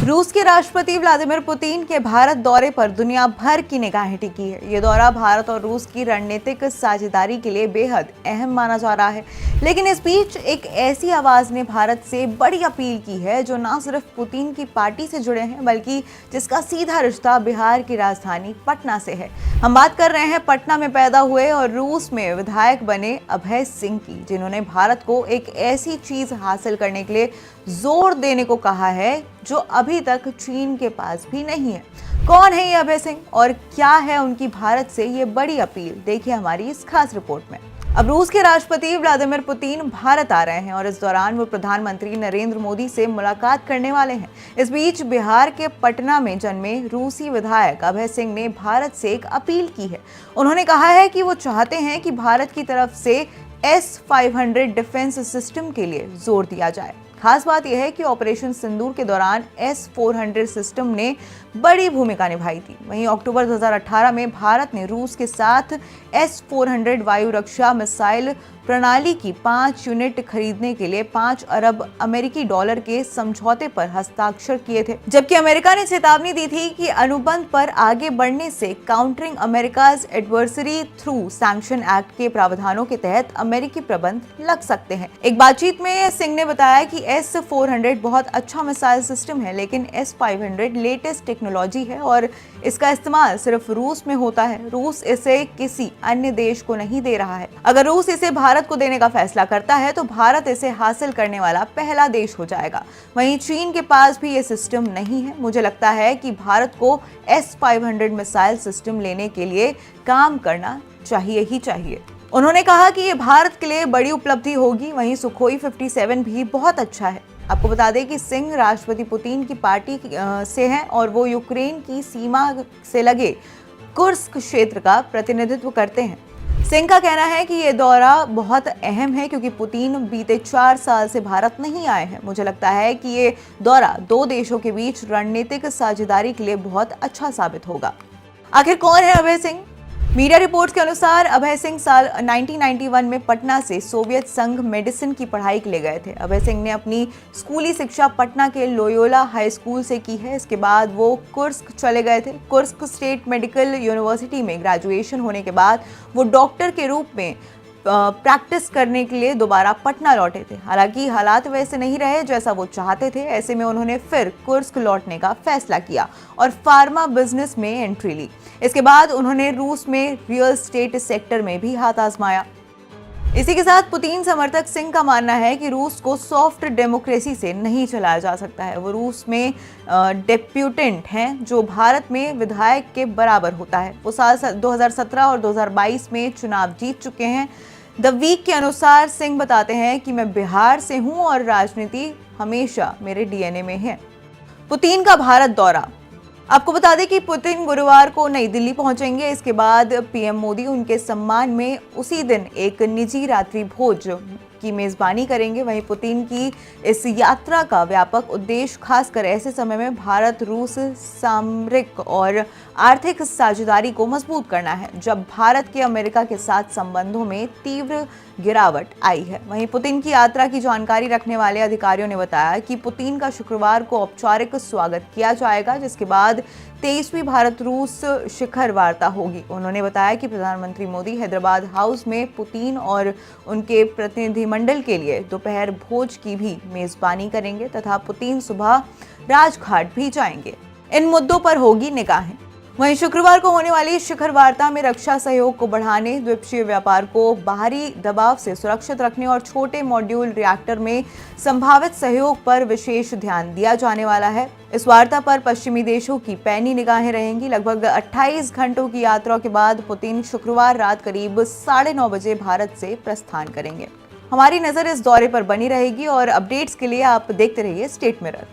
रूस के राष्ट्रपति व्लादिमीर पुतिन के भारत दौरे पर दुनिया भर की निगाहें टिकी है। ये दौरा भारत और रूस की रणनीतिक साझेदारी के लिए बेहद अहम माना जा रहा है। लेकिन इस बीच एक ऐसी आवाज ने भारत से बड़ी अपील की है जो न सिर्फ पुतिन की पार्टी से जुड़े हैं बल्कि जिसका सीधा रिश्ता बिहार की राजधानी पटना से है। हम बात कर रहे हैं पटना में पैदा हुए और रूस में विधायक बने अभय सिंह की, जिन्होंने भारत को एक ऐसी चीज हासिल करने के लिए जोर देने को कहा है जो अभी तक चीन के पास भी नहीं है। कौन है ये अभय सिंह और क्या है उनकी भारत से ये बड़ी अपील, देखिए हमारी इस खास रिपोर्ट में। अब रूस के राष्ट्रपति व्लादिमीर पुतिन भारत आ रहे हैं और इस दौरान वो प्रधानमंत्री नरेंद्र मोदी से मुलाकात करने वाले हैं। इस बीच बिहार के पटना में जन्मे रूसी विधायक अभय सिंह ने भारत से एक अपील की है। उन्होंने कहा है कि वो चाहते हैं कि भारत की तरफ से S-500 डिफेंस सिस्टम के लिए जोर दिया जाए। खास बात यह है कि ऑपरेशन सिंदूर के दौरान S-400 सिस्टम ने बड़ी भूमिका निभाई थी। वहीं अक्टूबर 2018 में भारत ने रूस के साथ S-400 वायु रक्षा मिसाइल प्रणाली की 5 यूनिट खरीदने के लिए 5 अरब अमेरिकी डॉलर के समझौते पर हस्ताक्षर किए थे, जबकि अमेरिका ने चेतावनी दी थी कि अनुबंध पर आगे बढ़ने से countering America's adversary through sanction act के प्रावधानों के तहत अमेरिकी प्रबंध लग सकते हैं। एक बातचीत में सिंह ने बताया कि S-400 बहुत अच्छा मिसाइल सिस्टम है, लेकिन S-500 लेटेस्ट टेक्नोलॉजी है और इसका इस्तेमाल सिर्फ रूस में होता है। रूस इसे किसी अन्य देश को नहीं दे रहा है। अगर रूस इसे भारत को देने का फैसला करता है तो भारत इसे हासिल करने वाला पहला देश हो जाएगा। वहीं चीन के पास भी ये सिस्टम नहीं है। मुझे लगता है कि भारत को S-500 मिसाइल सिस्टम लेने के लिए काम करना चाहिए ही चाहिए। उन्होंने कहा कि ये भारत के लिए बड़ी उपलब्धि होगी। वहीं सुखोई 57 भी बहुत अच्छा है। आपको बता दें कि सिंह राष्ट्रपति पुतिन की पार्टी से हैं और वो यूक्रेन की सीमा से लगे कुर्स्क क्षेत्र का प्रतिनिधित्व करते हैं। सिंह का कहना है कि ये दौरा बहुत अहम है क्योंकि पुतिन बीते 4 साल से भारत नहीं आए हैं। मुझे लगता है कि ये दौरा 2 देशों के बीच रणनीतिक साझेदारी के लिए बहुत अच्छा साबित होगा। आखिर कौन है अभय सिंह? मीडिया रिपोर्ट्स के अनुसार अभय सिंह साल 1991 में पटना से सोवियत संघ मेडिसिन की पढ़ाई के लिए गए थे। अभय सिंह ने अपनी स्कूली शिक्षा पटना के लोयोला हाई स्कूल से की है। इसके बाद वो कुर्स्क चले गए थे। कुर्स्क स्टेट मेडिकल यूनिवर्सिटी में ग्रेजुएशन होने के बाद वो डॉक्टर के रूप में प्रैक्टिस करने के लिए दोबारा पटना लौटे थे। हालांकि हालात वैसे नहीं रहे जैसा वो चाहते थे। ऐसे में उन्होंने फिर कुर्स्क लौटने का फैसला किया और फार्मा बिजनेस में एंट्री ली। इसके बाद उन्होंने रूस में रियल एस्टेट सेक्टर में भी हाथ आजमाया। इसी के साथ पुतिन समर्थक सिंह का मानना है कि रूस को सॉफ्ट डेमोक्रेसी से नहीं चलाया जा सकता है। वो रूस में डेप्यूटेंट हैं जो भारत में विधायक के बराबर होता है। वो साल 2017 और 2022 में चुनाव जीत चुके हैं। द वीक के अनुसार सिंह बताते हैं कि मैं बिहार से हूं और राजनीति हमेशा मेरे डीएनए में है। पुतिन का भारत दौरा। आपको बता दें कि पुतिन गुरुवार को नई दिल्ली पहुंचेंगे। इसके बाद पीएम मोदी उनके सम्मान में उसी दिन एक निजी रात्रि भोज की मेजबानी करेंगे। वहीं पुतिन की इस यात्रा का व्यापक उद्देश्य खासकर ऐसे समय में भारत रूस सामरिक और आर्थिक साझेदारी को मजबूत करना है जब भारत के अमेरिका के साथ संबंधों में तीव्र गिरावट आई है। वहीं पुतिन की यात्रा की जानकारी रखने वाले अधिकारियों ने बताया कि पुतिन का शुक्रवार को औपचारिक स्वागत किया जाएगा, जिसके बाद 23वीं भारत रूस शिखर वार्ता होगी। उन्होंने बताया कि प्रधानमंत्री मोदी हैदराबाद हाउस में पुतिन और उनके प्रतिनिधिमंडल के लिए दोपहर भोज की भी मेजबानी करेंगे तथा पुतिन सुबह राजघाट भी जाएंगे। इन मुद्दों पर होगी निगाहें। वहीं शुक्रवार को होने वाली शिखर वार्ता में रक्षा सहयोग को बढ़ाने, द्विपक्षीय व्यापार को बाहरी दबाव से सुरक्षित रखने और छोटे मॉड्यूल रिएक्टर में संभावित सहयोग पर विशेष ध्यान दिया जाने वाला है। इस वार्ता पर पश्चिमी देशों की पैनी निगाहें रहेंगी। लगभग 28 घंटों की यात्रा के बाद पुतिन शुक्रवार रात करीब 9:30 बजे भारत से प्रस्थान करेंगे। हमारी नजर इस दौरे पर बनी रहेगी और अपडेट्स के लिए आप देखते रहिए स्टेट मिरर।